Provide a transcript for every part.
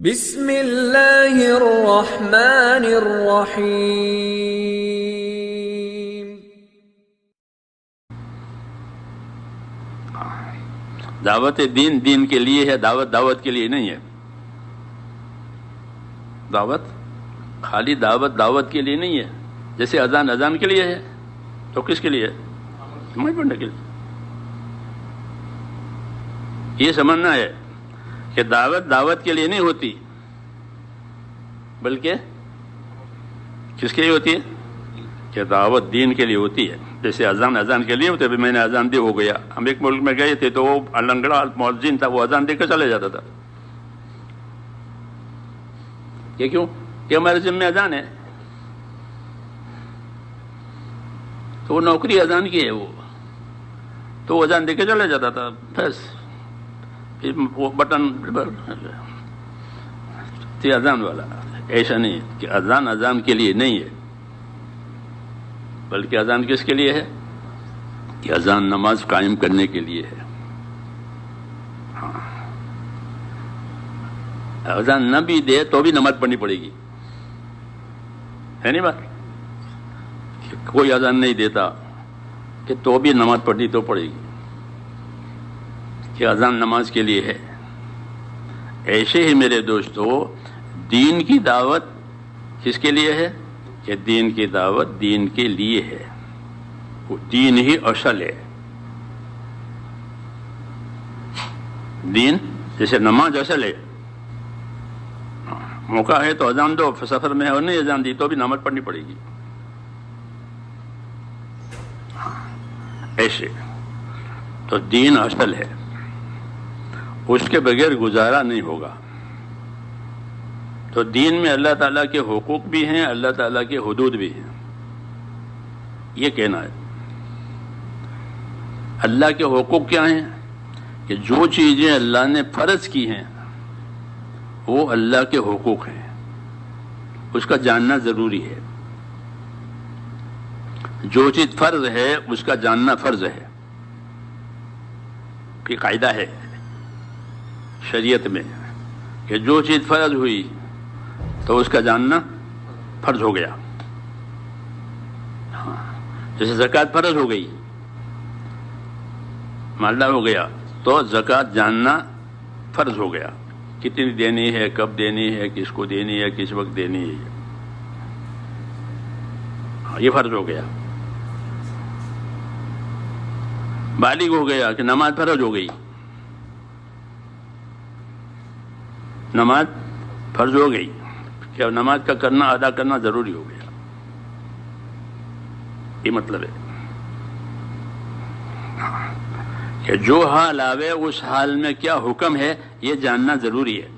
بسم اللہ الرحمن الرحیم۔ دعوت دین دین کے لیے ہے، دعوت کے لیے نہیں ہے۔ خالی دعوت کے لیے نہیں ہے۔ جیسے اذان کے لیے ہے تو کس کے لیے ہے؟ نماز پڑھنے کے لیے۔ یہ سمجھنا ہے کہ دعوت کے لیے نہیں ہوتی، بلکہ کس کے لیے ہوتی ہے؟ کہ دعوت دین کے لیے ہوتی ہے۔ جیسے اذان کے لیے ہوتے، میں نے اذان دی ہو گیا۔ ہم ایک ملک میں گئے تھے تو وہ لنگڑا مؤذن تھا، وہ اذان دے کر چلے جاتا تھا۔ یہ کیوں؟ کہ ہمارے ذمہ اذان ہے، تو وہ نوکری اذان کی ہے، وہ اذان دے کے چلے جاتا تھا۔ بس وہ بٹن اذان والا۔ ایسا نہیں کہ اذان کے لیے نہیں ہے، بلکہ اذان کس کے لیے ہے؟ کہ اذان نماز قائم کرنے کے لیے ہے۔ اذان نہ بھی دے تو بھی نماز پڑھنی پڑے گی، ہے نہیں بات؟ کوئی اذان نہیں دیتا کہ تو بھی نماز پڑھنی تو پڑے گی، کہ اذان نماز کے لیے ہے۔ ایسے ہی میرے دوستو، دین کی دعوت کس کے لیے ہے؟ کہ دین کی دعوت دین کے لیے ہے، وہ دین ہی اصل ہے۔ دین جیسے نماز اصل ہے، موقع ہے تو اذان دو، سفر میں ہے اور نہیں اذان دی تو بھی نماز پڑھنی پڑے گی۔ ایسے تو دین اصل ہے، اس کے بغیر گزارا نہیں ہوگا۔ تو دین میں اللہ تعالیٰ کے حقوق بھی ہیں، اللہ تعالیٰ کے حدود بھی ہیں، یہ کہنا ہے۔ اللہ کے حقوق کیا ہیں؟ کہ جو چیزیں اللہ نے فرض کی ہیں وہ اللہ کے حقوق ہیں، اس کا جاننا ضروری ہے۔ جو چیز فرض ہے اس کا جاننا فرض ہے، یہ قاعدہ ہے شریعت میں، کہ جو چیز فرض ہوئی تو اس کا جاننا فرض ہو گیا۔ جیسے زکوٰۃ فرض ہو گئی، مالدار ہو گیا تو زکوٰۃ جاننا فرض ہو گیا، کتنی دینی ہے، کب دینی ہے، کس کو دینی ہے، کس وقت دینی ہے، یہ فرض ہو گیا۔ بالغ ہو گیا کہ نماز فرض ہو گئی، نماز فرض ہو گئی کہ نماز کا کرنا، ادا کرنا ضروری ہو گیا، یہ مطلب ہے کہ جو حال آوے اس حال میں کیا حکم ہے یہ جاننا ضروری ہے۔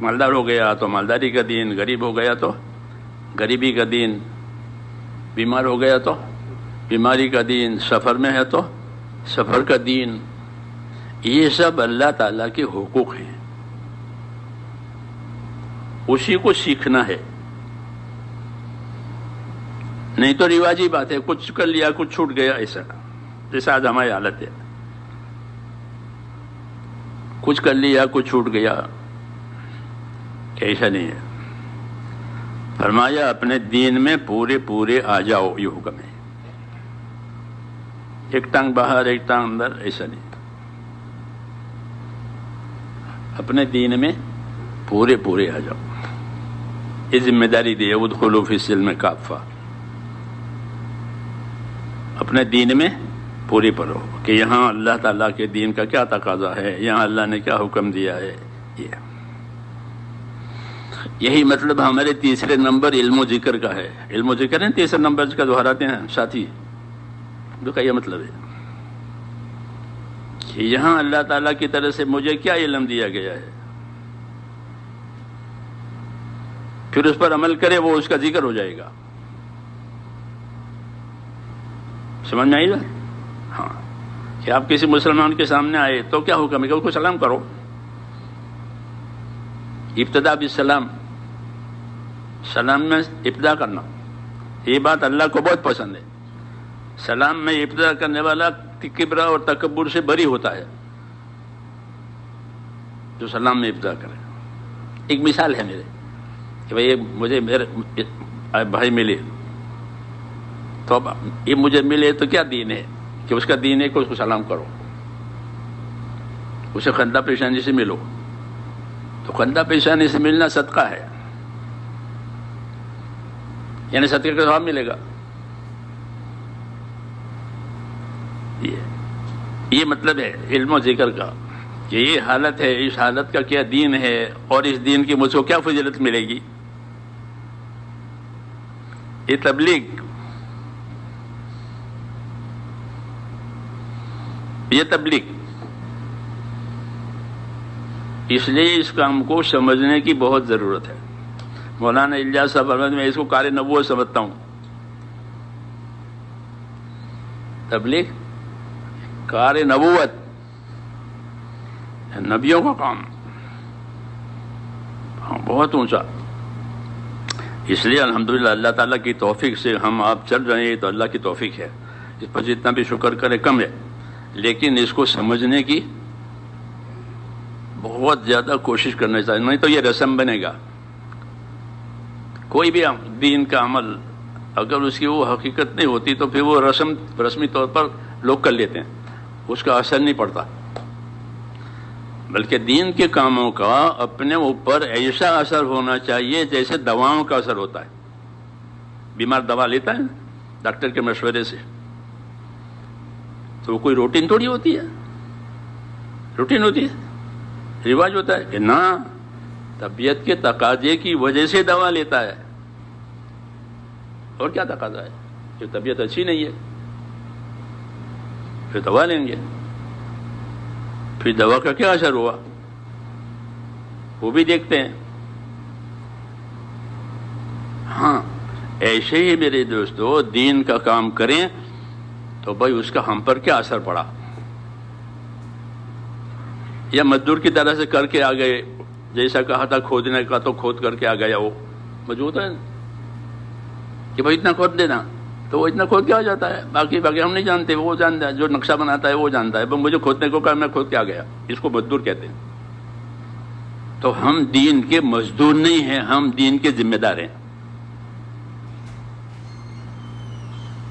مالدار ہو گیا تو مالداری کا دین، غریب ہو گیا تو غریبی کا دین، بیمار ہو گیا تو بیماری کا دین، سفر میں ہے تو سفر کا دین، یہ سب اللہ تعالیٰ کے حقوق ہیں، اسی کو سیکھنا ہے۔ نہیں تو رواجی بات ہے، کچھ کر لیا کچھ چھوٹ گیا، ایسا جیسا آج ہماری حالت ہے، کچھ کر لیا کچھ چھوٹ گیا، کہ ایسا نہیں ہے۔ فرمایا اپنے دین میں پورے آ جاؤ، یہ حکم ہے۔ ایک ٹانگ باہر ایک ٹانگ اندر، ایسا نہیں۔ اپنے دین میں پورے آ جاؤ، یہ ذمہ داری دی ہے، ادخلوا فی السلم کافہ۔ اپنے دین میں پوری پڑھو کہ یہاں اللہ تعالیٰ کے دین کا کیا تقاضا ہے، یہاں اللہ نے کیا حکم دیا ہے۔ یہی مطلب ہمارے تیسرے نمبر علم و ذکر کا ہے۔ علم و ذکر ہے تیسرے نمبر کا دہراتے ہیں ساتھی، جو کا یہ مطلب ہے کہ یہاں اللہ تعالیٰ کی طرف سے مجھے کیا علم دیا گیا ہے، پھر اس پر عمل کرے، وہ اس کا ذکر ہو جائے گا۔ سمجھ میں آئی گا؟ ہاں، کہ آپ کسی مسلمان کے سامنے آئے تو کیا حکم ہے کہ اس کو سلام کرو، ابتدا بالسلام، سلام میں ابتدا کرنا، یہ بات اللہ کو بہت پسند ہے۔ سلام میں ابتدا کرنے والا کبر اور تکبر سے بری ہوتا ہے۔ جو سلام میں ابتدا کرے. ایک مثال ہے میرے کہ بھائی مجھے میرے بھائی ملے تو اب یہ مجھے ملے تو کیا دین ہے کہ اس کا دین ہے کہ اس کو سلام کرو, اسے خندہ پیشانی سے ملو. تو خندہ پیشانی سے ملنا صدقہ ہے, یعنی صدقے کا ثواب ملے گا. یہ مطلب ہے علم و ذکر کا کہ یہ حالت ہے, اس حالت کا کیا دین ہے اور اس دین کی مجھ کو کیا فضیلت ملے گی. یہ تبلیغ, یہ تبلیغ. اس لیے اس کام کو سمجھنے کی بہت ضرورت ہے. مولانا الیاس صاحب احمد, میں اس کو کار نبوت سمجھتا ہوں. تبلیغ کار نبوت, نبیوں کا کام, بہت اونچا. اس لیے الحمدللہ اللہ تعالیٰ کی توفیق سے ہم آپ چل رہے ہیں, تو اللہ کی توفیق ہے. اس پر جتنا بھی شکر کرے کم ہے, لیکن اس کو سمجھنے کی بہت زیادہ کوشش کرنا چاہیے, نہیں تو یہ رسم بنے گا. کوئی بھی دین کا عمل اگر اس کی وہ حقیقت نہیں ہوتی تو پھر وہ رسمی طور پر لوگ کر لیتے ہیں, اس کا اثر نہیں پڑتا. بلکہ دین کے کاموں کا اپنے اوپر ایسا اثر ہونا چاہیے جیسے دواؤں کا اثر ہوتا ہے. بیمار دوا لیتا ہے ڈاکٹر کے مشورے سے, تو کوئی روٹین تھوڑی ہوتی ہے, روٹین ہوتی ہے, رواج ہوتا ہے کہ نہ طبیعت کے تقاضے کی وجہ سے دوا لیتا ہے. اور کیا تقاضا ہے کہ طبیعت اچھی نہیں ہے, پھر دوا لیں گے. پھر دوا کا کیا اثر ہوا وہ بھی دیکھتے ہیں. ہاں ایسے ہی میرے دوستو دین کا کام کریں تو بھائی اس کا ہم پر کیا اثر پڑا. یا مزدور کی طرح سے کر کے آ گئے, جیسا کہا تھا کھودنے کا تو کھود کر کے آ گیا. وہ موجود ہے کہ بھائی اتنا کھود دینا, تو وہ اتنا کھود کے آ جاتا ہے. باقی ہم نہیں جانتے, وہ جانتا ہے, جو نقشہ بناتا ہے وہ جانتا ہے. مجھے کھودنے کو کہا, میں کھود کے آ گیا. اس کو مزدور کہتے ہیں. تو ہم دین کے مزدور نہیں ہیں, ہم دین کے ذمہ دار ہیں.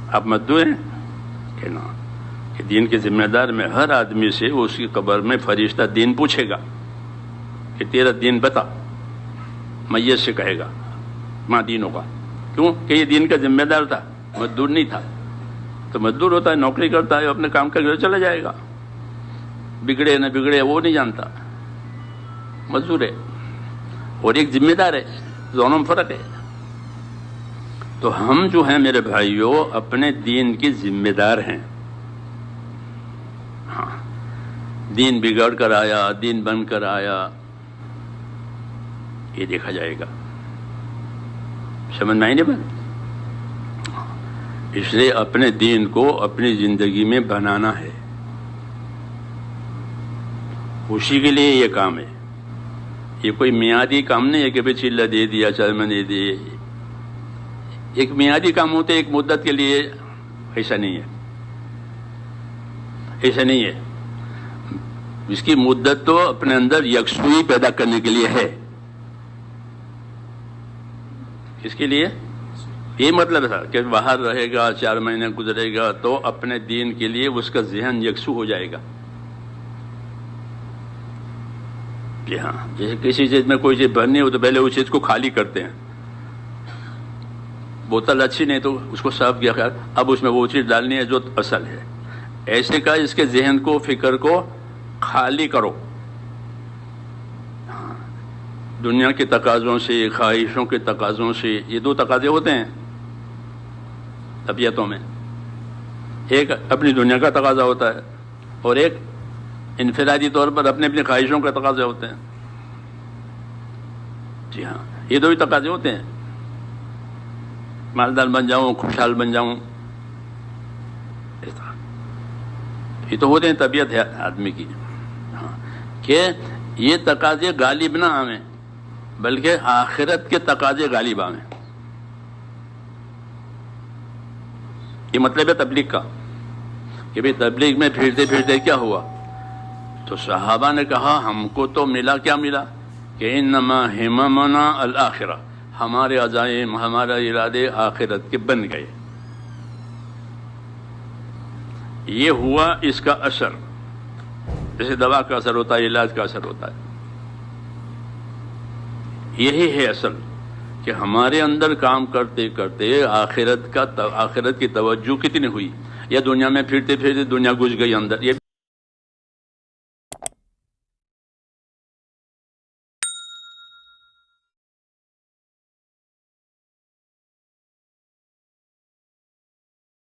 آپ مزدور ہیں کہ نا, کہ دین کے ذمہ دار میں ہر آدمی سے اس کی قبر میں فرشتہ دین پوچھے گا کہ تیرا دین بتا. میت سے کہے گا ماں دین ہوگا. کیوں کہ یہ دین کا ذمہ دار تھا, مزدور نہیں تھا. تو مزدور ہوتا ہے, نوکری کرتا ہے, اپنے کام کر کے چلا جائے گا. بگڑے نہ بگڑے وہ نہیں جانتا, مزدور ہے. اور ایک ذمہ دار ہے, دونوں میں فرق ہے. تو ہم جو ہیں میرے بھائیوں اپنے دین کی ذمہ دار ہیں. ہاں دین بگڑ کر آیا, دین بن کر آیا, یہ دیکھا جائے گا. سمجھ میں آئی نہیں بات. اس لیے اپنے دین کو اپنی زندگی میں بنانا ہے, اسی کے لیے یہ کام ہے. یہ کوئی میعادی کام نہیں ہے کہ بھائی چلہ دے دیا چل میں دے دی. ایک میعادی کام ہوتے ایک مدت کے لیے, ایسا نہیں ہے, ایسا نہیں ہے. اس کی مدت تو اپنے اندر یکسوئی پیدا کرنے کے لیے ہے. اس کے لیے یہ مطلب تھا کہ باہر رہے گا, 4 مہینے گزرے گا تو اپنے دین کے لیے اس کا ذہن یکسو ہو جائے گا. کہ ہاں جیسے کسی چیز میں کوئی چیز بھرنی ہو تو پہلے اس چیز کو خالی کرتے ہیں. بوتل اچھی نہیں تو اس کو صاف کیا خیر, اب اس میں وہ چیز ڈالنی ہے جو اصل ہے. ایسے کا اس کے ذہن کو, فکر کو خالی کرو. دنیا کے تقاضوں سے, خواہشوں کے تقاضوں سے, یہ 2 تقاضے ہوتے ہیں طبیعتوں میں. ایک اپنی دنیا کا تقاضا ہوتا ہے اور ایک انفرادی طور پر اپنے اپنی خواہشوں کا تقاضے ہوتے ہیں. جی ہاں یہ 2 ہی تقاضے ہوتے ہیں. مالدار بن جاؤں, خوشحال بن جاؤں, یہ تو ہوتے ہیں طبیعت ہے آدمی کی. ہاں کہ یہ تقاضے غالب نہ آویں بلکہ آخرت کے تقاضے غالب آویں. یہ مطلب ہے تبلیغ کا کہ بھئی تبلیغ میں پھرتے پھرتے کیا ہوا, تو صحابہ نے کہا ہم کو تو ملا، کیا ملا؟ کہ انما ہممنا الآخرہ، ہمارے عزائم، ہمارے ارادے آخرت کے بن گئے. یہ ہوا اس کا اثر، جیسے دوا کا اثر ہوتا ہے، علاج کا اثر ہوتا ہے. یہی ہے اصل، کہ ہمارے اندر کام کرتے کرتے آخرت کی توجہ کتنی ہوئی، یا دنیا میں پھرتے پھرتے دنیا گھس گئی اندر. یہ